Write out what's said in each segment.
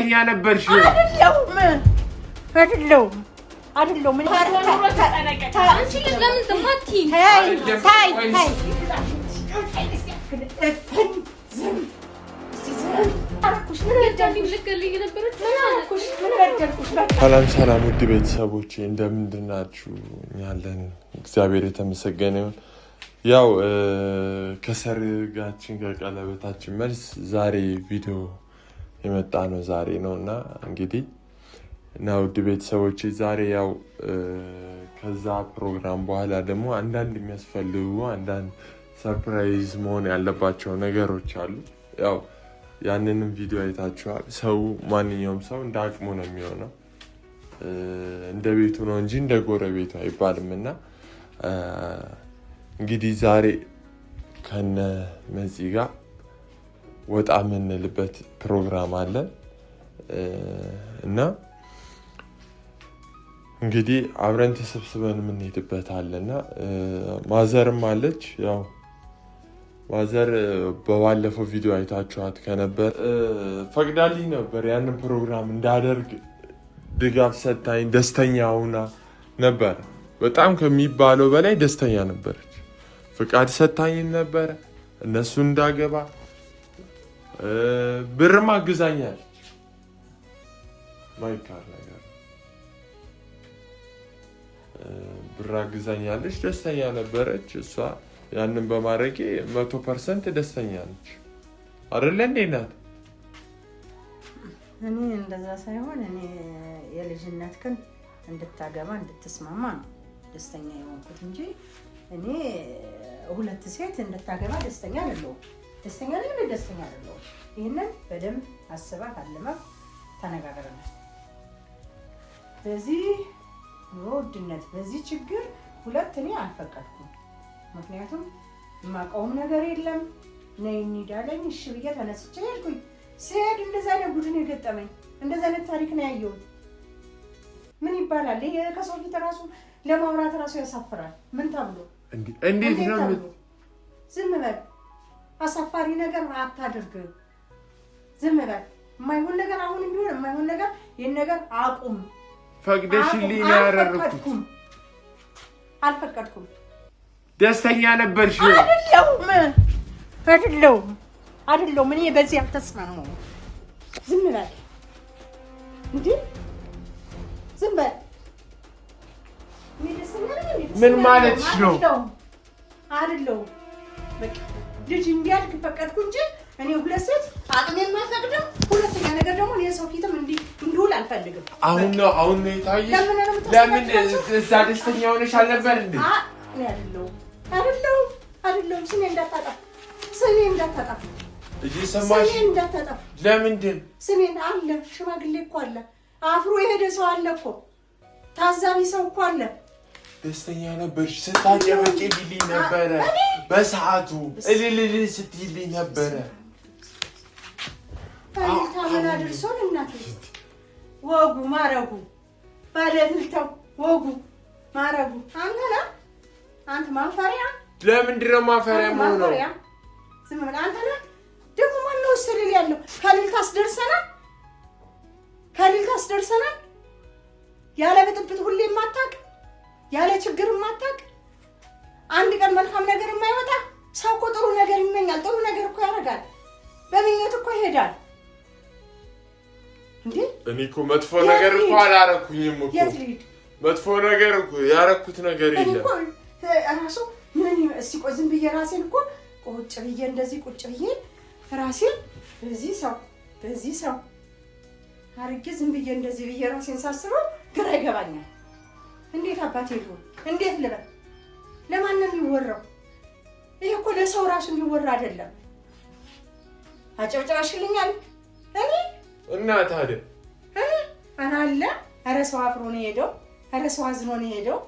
ደስተኛ ነበርሽ? አይደለሁም። ምን አንቺ ልጅ ለምን ዝም አትይም? ሰላም ውድ ቤተሰቦቼ እንደምንድን ናችሁ? ያለን እግዚአብሔር የተመሰገነ ይሁን። ያው ከሰርጋችን ከቀለበታችን መልስ ዛሬ ቪዲዮ የመጣ ነው ዛሬ ነውና እንግዲህ እና ውድ ቤተሰቦቼ ዛሬ ያው ከዛ ፕሮግራም በኋላ ደግሞ አንዳንድ የሚያስፈልጉ አንዳንድ ሰርፕራይዝ መሆን ያለባቸው ነገሮች አሉ። ያው ያንንም ቪዲዮ አይታችኋል። ሰው ማንኛውም ሰው እንደ አቅሙ ነው የሚሆነው፣ እንደ ቤቱ ነው እንጂ እንደ ጎረቤቱ አይባልም። እና እንግዲህ ዛሬ ከነ መዚ ጋር ወጣ የምንልበት ፕሮግራም አለ እና እንግዲህ አብረን ተሰብስበን የምንሄድበት አለና ማዘርም አለች። ያው ማዘር በባለፈው ቪዲዮ አይታችኋት ከነበር ፈቅዳልኝ ነበር ያንን ፕሮግራም እንዳደርግ ድጋፍ ሰጥታኝ ደስተኛ ሆና ነበር። በጣም ከሚባለው በላይ ደስተኛ ነበረች። ፍቃድ ሰጥታኝ ነበረ እነሱ እንዳገባ፣ ብርም አግዛኛለች። ማይካር ነገር ብር አግዛኛለች። ደስተኛ ነበረች እሷ። ያንን በማድረጌ 100% ደስተኛ ነች አይደለ እንዴ ናት? እኔ እንደዛ ሳይሆን እኔ የልጅነት ግን እንድታገባ እንድትስማማ ነው ደስተኛ የሆንኩት እንጂ እኔ ሁለት ሴት እንድታገባ ደስተኛ አይደለሁም። ደስተኛ አይደለሁም። ይሄንን በደንብ አስባት አለማ ተነጋግረናል። በዚህ ውድነት በዚህ ችግር ሁለት እኔ አልፈቀድኩም። ምክንያቱም የማውቀውም ነገር የለም። ነይ እንሂዳለኝ እሺ ብዬ ተነስቼ ሄድኩኝ። ሲሄድ እንደዛ አይነት ቡድን የገጠመኝ እንደዛ አይነት ታሪክ ነው ያየሁት። ምን ይባላል ይሄ? ከሰው ፊት ራሱ ለማውራት ራሱ ያሳፍራል። ምን ተብሎ እንዴት ነው? ዝም በል፣ አሳፋሪ ነገር አታድርግ። ዝም በል። የማይሆን ነገር አሁን ቢሆን የማይሆን ነገር ይሄን ነገር አቁም። ፈቅደሽልኝ ነው ያደረኩት። አልፈቀድኩም። ደስተኛ ነበርሽ? አይደለሁም። እኔ በዚህ አልተስማማሁም። ዝም በል እንዴ! ዝም በል። ምን ማለትሽ ነው? አይደለሁም። በቃ ልጅ እንዲያድግ ፈቀድኩ እንጂ እኔ ሁለት ሴት አቅሜን ማፈቅደው። ሁለተኛ ነገር ደግሞ የሰው ፊትም እንዲውል አልፈልግም። አሁን ነው የታየሽ? ለምን እዛ ደስተኛ ሆነሽ አልነበር እንዴ? አይደለሁም። ስሜ እንዳታጠፋ እዚህ ሰማሽ? ስሜ እንዳታጠፋ። ለምንድን? ስሜን አለ ሽማግሌ እኮ አለ፣ አፍሮ የሄደ ሰው አለ እኮ፣ ታዛቢ ሰው እኮ አለ። ደስተኛ ነበርሽ። ስታጨበጭብልኝ ነበረ፣ በሰዓቱ እልል ስትይልኝ ነበረ። ታመና ደርሶን እናቴ ወጉ ማረጉ ባለድልተው ወጉ ማረጉ አንተ ማፈሪያ። ለምንድን ነው ማፈሪያ የምሆነው? ዝም ብለህ አንተ ነህ ደግሞ ማነው ወሰደል ያለው? ከሊል ታስደርሰናል። ያለ ብጥብጥ ሁሌ የማታውቅ ያለ ችግር የማታውቅ አንድ ቀን መልካም ነገር የማይወጣ ሰው እኮ ጥሩ ነገር ይመኛል። ጥሩ ነገር እኮ ያደርጋል። በምኞት እኮ ይሄዳል እንዴ? እኔ እኮ መጥፎ ነገር እኮ አላረኩኝም እኮ። የት ልሂድ? መጥፎ ነገር እኮ ያረኩት ነገር የለም እኮ ራሱ ምን እስኪ ቆይ ዝም ብዬ ራሴን እኮ ቁጭ ብዬ እንደዚህ ቁጭ ብዬ ራሴን በዚህ ሰው አርጌ ዝም ብዬ እንደዚህ ብዬ ራሴን ሳስበው ግራ ይገባኛል። እንዴት አባቴ ይሁን እንዴት ልበል? ለማን ነው የሚወራው? ይሄ እኮ ለሰው ራሱ የሚወራ አይደለም። አጨብጨባሽልኛል እኔ እና ታዲያ ኧረ ሰው አፍሮ ነው የሄደው። ኧረ ሰው አዝኖ ነው የሄደው።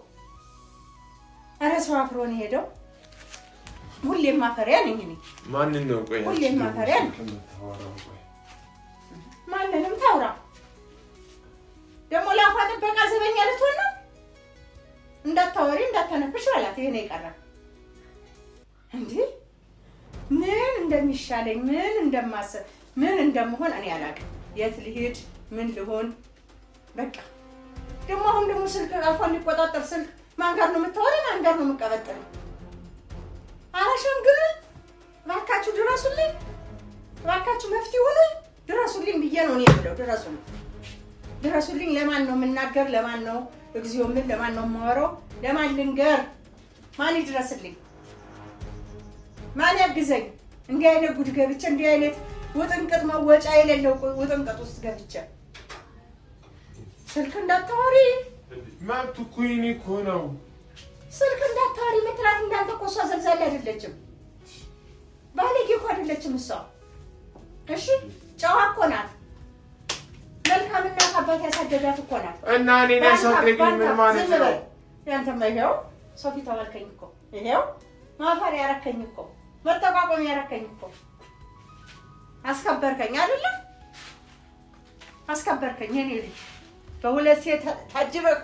ኧረ ሰው አፍሮ ነው የሄደው። ሁሌም ማፈሪያ ነኝ እኔ። ማንን ነው? ቆይ ሁሌም ማፈሪያ ነኝ። ማንንም ታውራ ደግሞ ላፋ ጥበቃ ዘበኛ ልትሆን ነው። እንዳታወሪ እንዳታነፍሽ በላት። ይሄ ነው የቀረ እንዴ? ምን እንደሚሻለኝ ምን እንደማስብ ምን እንደምሆን እኔ አላውቅም። የት ልሂድ ምን ልሆን በቃ ደግሞ አሁን ደግሞ ስልክ አልፎን ሊቆጣጠር ስልክ ማን ጋር ነው የምታወሪው ማን ጋር ነው የምትቀበጥረው አራሽን ግን እባካችሁ ድረሱልኝ እባካችሁ መፍትሄ ሁኑኝ ድረሱልኝ ብዬ ነው እኔ የምለው ድረሱልኝ ለማን ነው የምናገር ለማን ነው እግዚኦ ምን ለማን ነው የማወራው ለማን ልንገር ማን ይድረስልኝ ማን ያግዘኝ እንዲህ አይነት ጉድ ገብቼ እንዲህ አይነት ውጥንቅጥ መወጫ የሌለው ውጥንቅጥ ውስጥ ገብቼ ስልክ እንዳታወሪ ማብቱ ኩይኒ ኮነው ስልክ እንዳታወሪ ምትራት እንዳንተ እኮ እሷ ዘልዛላ አይደለችም ባለጌ እኮ አይደለችም እሷ እሺ ጨዋ እኮ ናት መልካምና አባት ያሳደጋት እኮ ናት እና እኔን ያሳደገኝ ምን ማለት ነው ያንተማ ይሄው ሶፊ ተባልከኝ እኮ ይሄው ማፈር ያረከኝ እኮ መጠቋቋም ያረከኝ እኮ አስከበርከኝ አይደለ አስከበርከኝ እኔ ልጅ በሁለት ሴት ታጅበህ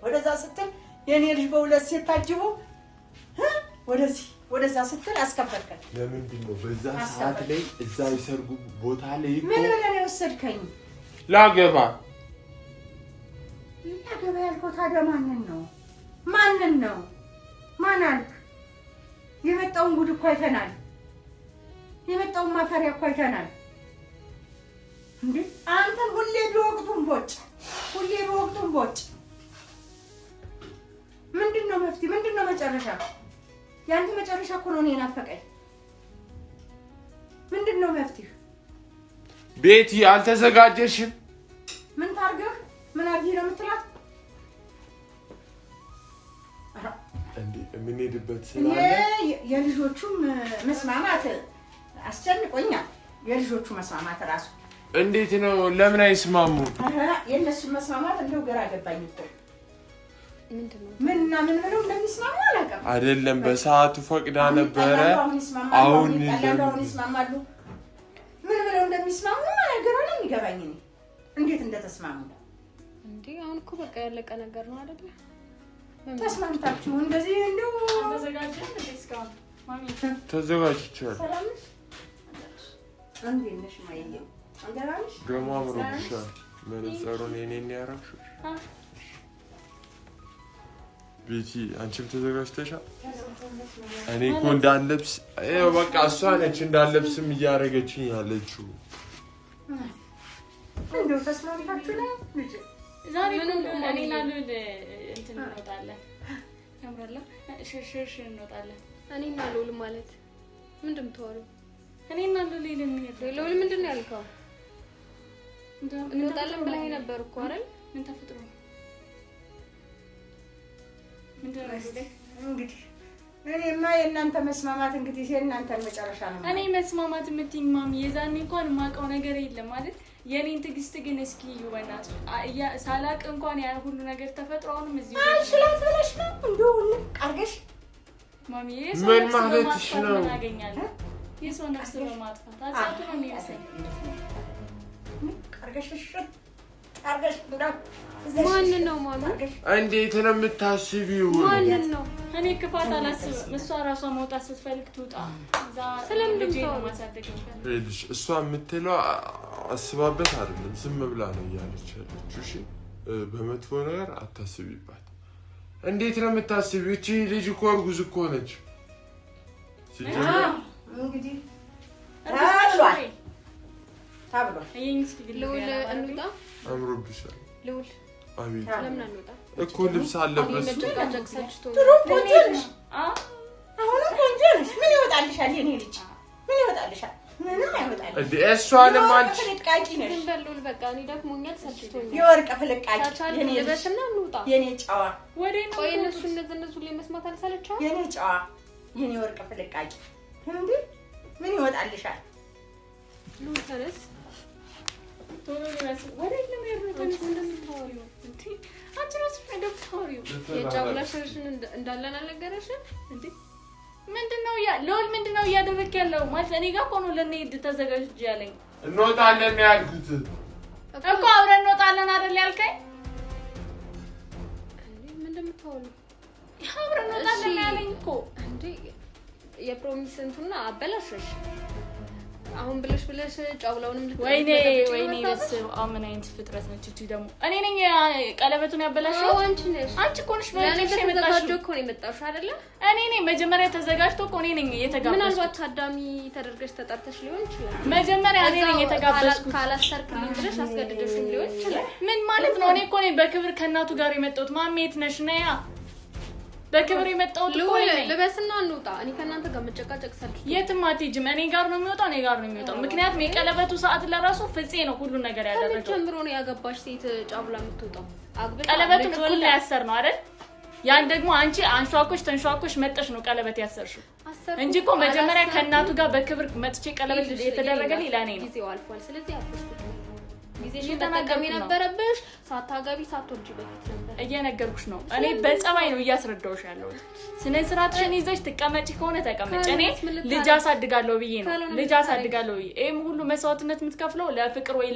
ወደዛ ስትል የኔ ልጅ በሁለት ሴት ታጅቦ ወደዛ ስትል አስከበርከኝ ለምንድን ነው በዛ ሰዓት ላይ እዛ ይሰርጉ ቦታ ላይ ምን ብለህ የወሰድከኝ ላገባ ያልከው ታዲያ ማንን ነው ማን አልክ የመጣውን ጉድ እኮ አይተናል የመጣውን ማፈሪያ እኮ አይተናል እንዴ አንተን ሁሌ በወቅቱም ቦጭ ምንድነው መፍትሄ ምንድነው መጨረሻ ያንተ መጨረሻ እኮ ነው እኔን አፈቀኝ ምንድነው መፍትሄ ቤቲ አልተዘጋጀሽም ምን ታርገህ ምን አድርጊ ነው የምትላት እንዴ ምን ሄድበት ስላለ የልጆቹም መስማማት አስጨንቆኛል የልጆቹ መስማማት ራሱ እንዴት ነው ለምን አይስማሙ የነሱ መስማማት እንደው ግራ ገባኝ እኮ ምንና ምን ብለው እንደሚስማሙ አላውቅም አይደለም በሰዓቱ ፈቅዳ ነበረ አሁን ይስማማሉ ምን ብለው እንደሚስማሙ ነገር ነው የሚገባኝ እኔ እንዴት እንደተስማሙ እንዴ አሁን እኮ በቃ ያለቀ ነገር ነው አይደል ተስማምታችሁ እንደዚህ እንደው ተዘጋጅቻለሁ ሰላም ነሽ አንዴ ነሽ ማይዬ አንደራሽ ደግሞ አምሮብሻል መነጽሩን የኔን ያረግሽው ቤቲ አንቺም ተዘጋጅተሻል እኔ እኮ እንዳለብስ በቃ እሷ ነች እንዳለብስም እያደረገችኝ ያለችው እንደው ተስማምታችሁ ነው ልጅ ዛሬ እኔና ሉል እንትን እንወጣለን ያምራላ ሽርሽር እንወጣለን እኔና ሉል ማለት ምንድን ተወሩ እኔና ሉል ሉል ምንድን ነው ያልከው እንወጣለን ብለህ ነበር እኮ አይደል ምን ተፈጥሮ ምንድን ነው እንግዲህ እኔማ የእናንተ መስማማት እንግዲህ የእናንተን መጨረሻ ነው እኔ መስማማት የምትይኝ ማሚ የዛኔ እንኳን የማውቀው ነገር የለም ማለት የኔን ትዕግስት ግን እስኪ ይወናት ሳላቅ እንኳን ያ ሁሉ ነገር ተፈጥሮውንም እዚህ አይሽላት ብለሽ ነው እንደው ቀርገሽ ማሚ ምን ማለትሽ ነው እናገኛለን የሰው ነፍስ በማጥፋት አጻቱ ነው የሚያሰኝ ቀርገሽ እንደው ማን ነው ማማ እንዴት ነው የምታስቢው ማን ነው እኔ ክፋት አላስብም እሷ ራሷ መውጣት ስትፈልግ ትውጣ ስለምንድን ነው ማሳደግ ልጅ እሷ የምትለው አስባበት አይደለም ዝም ብላ ነው እያለች ያለችው እሺ በመጥፎ ነገር አታስቢባት እንዴት ነው የምታስቢው እቺ ልጅ እኮ እርጉዝ እኮ ነች እንግዲህ ታብሎ ልውል እንውጣ አምሮብሻል ልውል አቤት ለምን አንወጣ እኮ ልብስ አለበስ አሁን ቆንጆ ነሽ ምን ይወጣልሻል የኔ ልጅ ምን ይወጣልሻል ምንም አይወጣልሽ እንዴ እሷንም አንቺ ፍልቃቂ ነሽ እንደው በቃ እኔ ደክሞኛል ሰልችቶኛል የወርቅ ፍልቃቂ የኔ ልጅ እንውጣ የኔ ጨዋ ወዴ ነው ቆይ እነሱ ላይ መስማት አልሰለቻው የኔ ጨዋ የኔ ወርቅ ፍልቃቂ እንዴ ምን ይወጣልሻል ሉል ተነስ ቶሎ ለራስ ወዴ ነው የሚያርነው እንደምታወሪው እንዴ አንቺ ራስሽ እንደምታወሪው የጫውላሽን እንዳለን አልነገረሽም እንዴ ምንድነው ሎል ምንድነው እያደረክ ያለው ማለት እኔ ጋር ቆኖ ለኔ ተዘጋጅ ያለኝ እንወጣለን ያልኩት እኮ አብረን እንወጣለን አይደል ያልከኝ እንዴ ምንድነው የምታወሪው አብረን እንወጣለን ያለኝ እኮ እንዴ የፕሮሚስ እንቱና አበላሽሽ አሁን ብለሽ ጫውላውንም ወይኔ ምን አይነት ፍጥረት ነች እቺ ደግሞ እኔ ነኝ ቀለበቱን ያበላሽው አንቺ ነሽ አንቺ እኮ ነሽ በእኔ ተዘጋጅቶ እኮ ነው የመጣሽው አይደለ እኔ ነኝ መጀመሪያ ተዘጋጅቶ እኮ እኔ ነኝ የተጋበዝኩት ምናልባት ታዳሚ ተደርገሽ ተጠርተሽ ሊሆን ይችላል መጀመሪያ እኔ ነኝ የተጋበዝኩት ካላሰርክልኝ ድረስ አስገድደሽም ሊሆን ይችላል ምን ማለት ነው እኔ እኮ ነኝ በክብር ከእናቱ ጋር የመጣሁት ማሜት ነሽ ነያ በክብር የመጣሁት እኮ ነኝ ለበስና እንውጣ እኔ ከእናንተ ጋር መጨቃጨቅ ሰልፍ የትም አትሄጂም እኔ ጋር ነው የሚወጣው እኔ ጋር ነው የሚወጣው ምክንያቱም የቀለበቱ ሰዓት ለራሱ ፍፄ ነው ሁሉ ነገር ያደረገው ጀምሮ ነው ያገባሽ ሴት ጫውላ የምትወጣው ቀለበቱን እኩል ላይ ያሰር ነው አይደል ያን ደግሞ አንቺ ተንሿኮሽ መጠሽ ነው ቀለበት ያሰርሽው እንጂ እኮ መጀመሪያ ከእናቱ ጋር በክብር መጥቼ ቀለበት የተደረገልኝ ለኔ ነው ጊዜው አልፏል ስለዚህ አፍሽኩት ጊዜሽን ተጠቀሚ ነበረብሽ ሳታጋቢ ሳትወልጂ በፊት ነበር እየነገርኩሽ ነው እኔ በጸባይ ነው እያስረዳውሽ ያለሁት ስነ ስርዓትሽን ይዘሽ ተቀመጪ ከሆነ ተቀመጪ እኔ ልጅ አሳድጋለሁ ብዬ ነው ልጅ አሳድጋለሁ ይሄም ሁሉ መስዋዕትነት የምትከፍለው ለፍቅር ወይ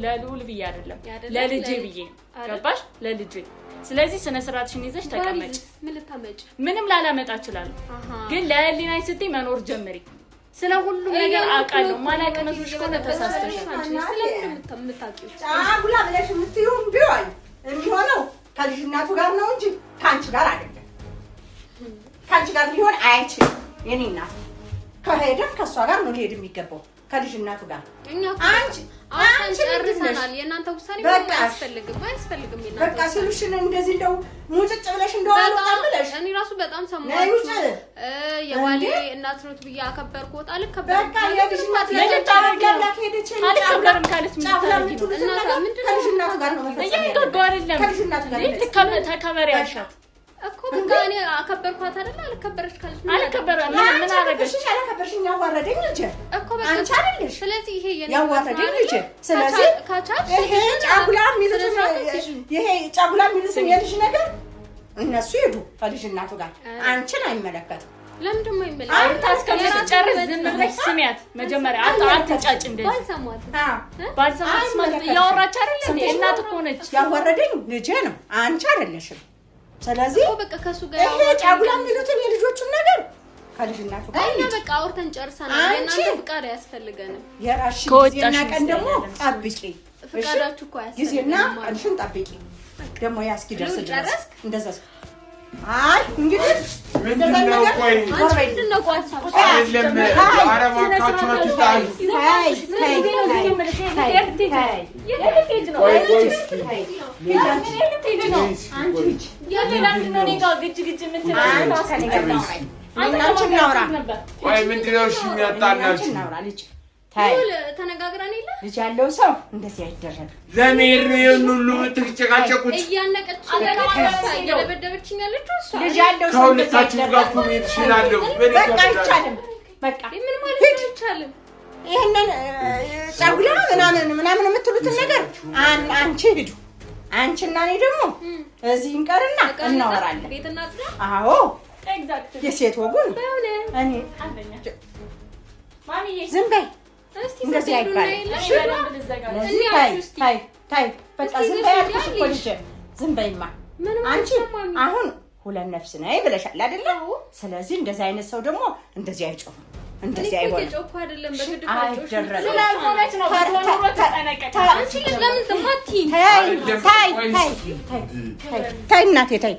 ለልዑል ብዬ አይደለም ለልጄ ብዬ ገባሽ ለልጄ ስለዚህ ስነ ስርዓትሽን ይዘሽ ተቀመጪ ምን ልታመጪ ምንም ላላመጣ እችላለሁ ግን ለህሊናይ ስትይ መኖር ጀምሪ ስለ ሁሉ ነገር አቃለሁ ማናቀነቶች ኮነ ተሳስተሻል ስለምታውቂው ጫጉላ ብለሽ የምትይው ቢሆን የሚሆነው ከልጅናቱ ጋር ነው እንጂ ካንቺ ጋር አይደለም ካንቺ ጋር ሊሆን አይችልም የኔ እናት ከሄደም ከሷ ጋር ነው ሊሄድ የሚገባው ከልጅናቱ ጋር አንቺ ጨርሰናል የእናንተ ውሳኔ ምንም አያስፈልግም ይላል በቃ ሲሉሽን እንደዚህ እንደው ሙጭጭ ብለሽ እንደው አልወጣም ብለሽ እኔ ራሱ በጣም ሰማሁ የዋሌ እናት ነው ብዬ አከበርኩት አልከበርም በቃ የልጅናት ለታረጋላት ሄደች አልከበርም ካለች ምን እናታ ምንድነው ከልጅናቱ ጋር ነው መፈጸም ከልጅናቱ ጋር ተከበሪ ያልሻት እኮ በቃ እኔ አከበርኳት አይደል አልከበረሽ ካለች ምን አረጋሽ አልከበርሽኝ ያዋረደኝ ልጅ እኮ በቃ አንቺ አይደለሽ ስለዚህ ይሄ ያዋረደኝ ልጅ ስለዚህ ካቻች ይሄ ጫጉላ የሚሉት የልጅ ነገር እነሱ ሄዱ ከልጅናቱ ጋር አንቺን አይመለከትም ለምንድን ነው የሚመለከት አንተ እስከምትጨርስ ዝም ብለሽ ስሚያት መጀመሪያ አትጫጭ እንደዚህ ባልሰማት ማለት ያወራች አይደል እናት እኮ ነች ያዋረደኝ ልጅ ነው አንቺ አይደለሽም ስለዚህ በቃ ከሱ ጋር ይሄ ጫጉላ የሚሉትን የልጆቹን ነገር ከልጅናቱ ጋር እና በቃ አውርተን ጨርሰናል የእናንተ ፍቃድ ያስፈልገንም የራስሽ ጊዜና ቀን ደግሞ ጠብቂ ፍቃዳችሁ እኮ ያስፈልጋል ጊዜና ቀንሽን ጠብቂ ደግሞ ያስኪደርስ ድረስ እንደዛ አይ እንግዲህ ምንድነው ቆይ ምንድነው ቋሳ አይደለም አረማካቹ አትጣይ ተነጋግረን የለ ልጅ ያለው ሰው እንደዚህ አይደረግ ለምን ነው ሁሉ ተጨቃጨቁት እያነቀች እየደበደበችኝ ያለችው እሷ ልጅ ያለው ሰው ለታችሁ ጋር ኮሜት ይችላል በቃ ይቻላል በቃ ምን ማለት ነው ይቻላል ይሄንን ጫጉላ ምናምን የምትሉት ነገር አንቺ ሂዱ አንቺና እኔ ደግሞ እዚህ እንቀርና እናወራለን ቤትና ጽዳ አዎ ኤግዛክትሊ የሴት ወጉን እኔ አንደኛ ማሚዬ ዝም በይ እንደዚህ አይባልም ታይ በቃ ዝም በይ አልኩሽ እኮ ልጄ ዝም በይማ አንቺ አሁን ሁለት ነፍስ ነይ ብለሻል አይደለ ስለዚህ እንደዚህ አይነት ሰው ደግሞ እንደዚህ አይጮህም እንደዚህ አይሆንም እየጮኩ አይደለም በግድፋጮሽ ስለሆነች ነው በሆነ ተጠነቀቀ አንቺ ለምን ዝማቲ ታይ እናቴ ታይ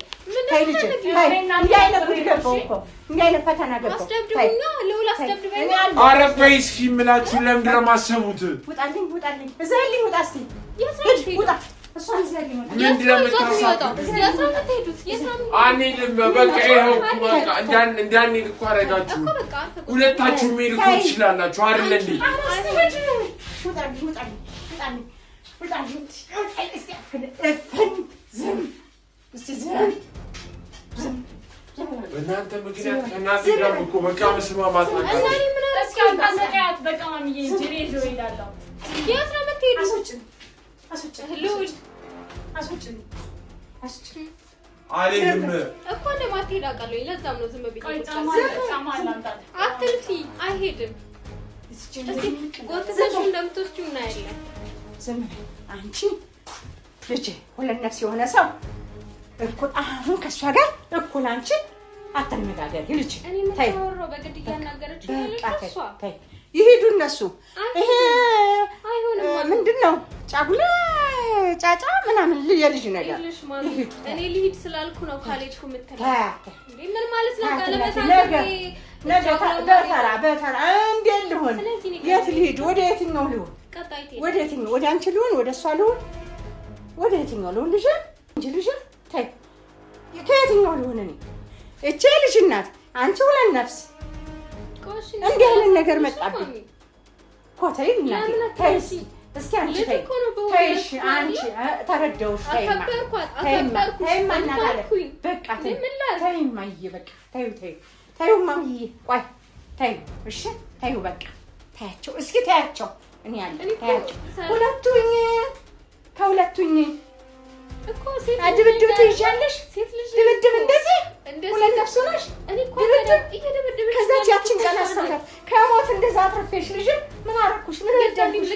ልጄ ታይ እንዳይነብ ይገባው እኮ እንዳይነብ ፈተና ገባው አስደብድቡኛ ለውላ አስደብድበኛ አረፈይ እስኪ ምላችሁ ለምን ለማሰቡት ውጣልኝ እዛልኝ ውጣ እስቲ ውጣ እሷን እዛልኝ ውጣ ምን ለምታሳቱ አንዴ በቃ ይሄው በቃ እንዳን እኮ አረጋችሁ ሁለታችሁ ሜል እኮ ትችላላችሁ አይደል እንዴ ውጣልኝ እናንተ ምክንያት እናንተ ጋር እኮ በቃ መስማማት ነገር እና እኔ ምን አስቀምጣት በቃ ማሚዬ እንጀሬ ይዞ ይላል የት ነው የምትሄዱ አስወጭ አለኝም እኮ ለማትሄድ አውቃለሁ ለዛም ነው ዝም ብዬ አትልፊ አይሄድም እስኪ ጎትተሽ እንደምትወስጂው እናያለን ዝም አንቺ ልጄ ሁለት ነፍስ የሆነ ሰው እኩል አሁን ከሷ ጋር እኩል አንቺ አትነጋገሪ ልጅ ታይ ታወራው በግድ ያናገረች ይሄዱ እነሱ። ይሄ ምንድን ነው ጫጉላ ጫጫ ምናምን የልጅ ነገር እኔ ልሂድ ስላልኩ ነው ካልሄድኩ የምትለው እንዴ? ምን ማለት ነው? በተራ እንዴት ልሆን? የት ልሂድ? ወደ የትኛው ልሆን? ወደ የትኛው? ወደ አንቺ ልሆን? ወደ እሷ ልሆን? ወደ የትኛው ልሆን? ልጅ እንጂ ልጅ ታይ ከየትኛው ልሆን? እኔ እቺ ልጅ እናት አንቺ ሁለት ነፍስ እንዲህ አይነት ነገር መጣብኝ እኮ። ተይ እናቴ ተይ እስኪ አንቺ ተይ ተይሽ አንቺ ተረዳሁሽ። ተይማ እናታለ በቃ ተይማ በቃ ተይው ማምዬ ቆይ ተይው እሺ ተይው በቃ ታያቸው እስኪ ታያቸው። እኔ ያለ ታያቸው ሁለቱኝ ከሁለቱኝ እኮ ሴት ድብድብ ትይዣለሽ። ድብድብ እንደዚህ ሁለት ነፍስ ሆነሽ ድብድብ ከዛች ያችን ቀን አስተውላት ከሞት እንደዛ አትረፌሽ። ልጅ ምን አደረኩሽ? ምን በደልኩሽ?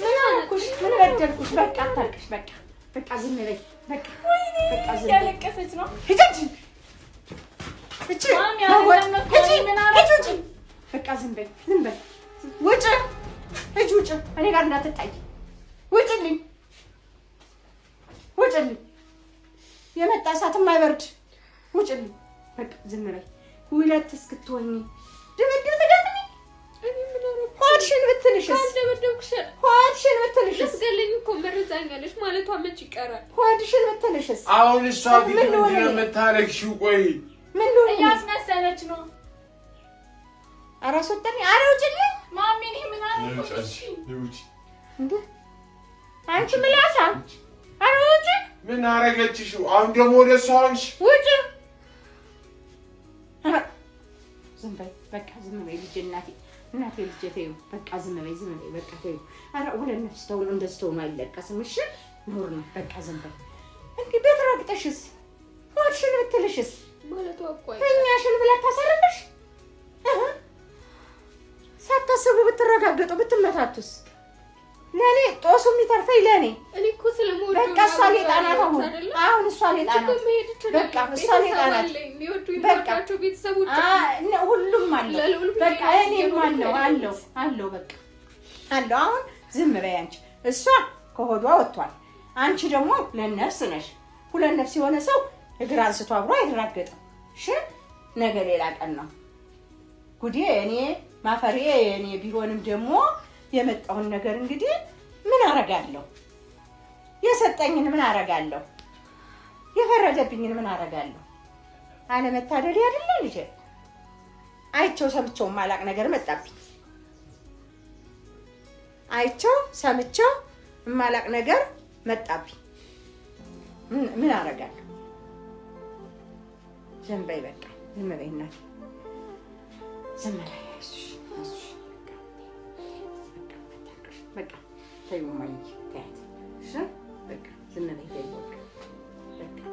ምን አደረኩሽ? ምን በደልኩሽ? በቃ አታልቅሽ። በቃ ዝም በይ በቃ በቃ ዝም በይ። ያለቀሰች ነው ሂጂ እቺ በቃ ዝም በይ ውጭ ሂጂ ውጭ። እኔ ጋር እንዳትጣይ ውጭልኝ ውጭልኝ። የመጣ እሳትም አይበርድ ውጭልኝ። በቃ ዝም በይ። ሁለት እስክትሆኚ ድብድብ ትገጥሚ። ሆድሽን ብትልሽስ? ሆድሽን ብትልሽስ? ልትገለኝ እኮ መርዛኛለሽ ማለቷ መች ይቀራል? ሆድሽን ብትልሽስ? አሁን እሷ ፊት ምንድን ነው የምታለቅሺው? ቆይ ምን ልሆን? እያስመሰለች ነው። ኧረ አስወጣኝ። ኧረ ውጭልኝ ማሚ። እኔ ምን አደረኩሽ? እንደ አንቺ ምላሳም ኧረ ውጭ። ምን አደረገችሽ? አሁን ደግሞ ወደ እሷ ሆንሽ። ውጭ ዝም በይ በቃ ዝም በይ ልጄ። እናቴ ልጄ ተይው በቃ ዝም በይ በቃ ተይው። ኧረ ሁለት ነፍስ ተው ነው እንደዚህ ተው ነው አይለቀስም። እሺ ኑር ነው በቃ ዝም በይ። እንግዲህ ቤት ረግጠሽስ ሆድሽን ብትልሽስ? ማለቷ እኮ እኛሽን ብላ ታሰርብሽ። ሳታስቡ ብትረጋገጡ ብትመታቱስ? ለኔ ጦሱ የሚተርፈኝ ለኔ። እኔ እኮ ስለምወደው በቃ እሷ ሌጣናት። አሁን እሷ ሌጣናት። በቃ እሷ ሌጣናት። በቃ ቤተሰቦች ሁሉም አለው። በቃ እኔም አለው በቃ አለው። አሁን ዝም በይ አንቺ። እሷ ከሆዷ ወጥቷል። አንቺ ደግሞ ለነፍስ ነሽ። ሁለት ነፍስ የሆነ ሰው እግር አንስቶ አብሮ አይራገጥም። እሺ ነገ ሌላ ቀን ነው ጉዴ። እኔ ማፈሬ እኔ ቢሆንም ደግሞ የመጣውን ነገር እንግዲህ ምን አረጋለሁ? የሰጠኝን ምን አረጋለሁ? የፈረደብኝን ምን አረጋለሁ? አለመታደል አይደለ ልጄ? አይቼው ሰምቼው ማላቅ ነገር መጣብኝ። አይቼው ሰምቼው ማላቅ ነገር መጣብኝ። ምን አረጋለሁ? ዝም በይ በቃ ዝም በይ እናቴ ዝም በይ። በቃ ተይው ማይ ታያት እሺ በቃ ዝም በይ ተይው በቃ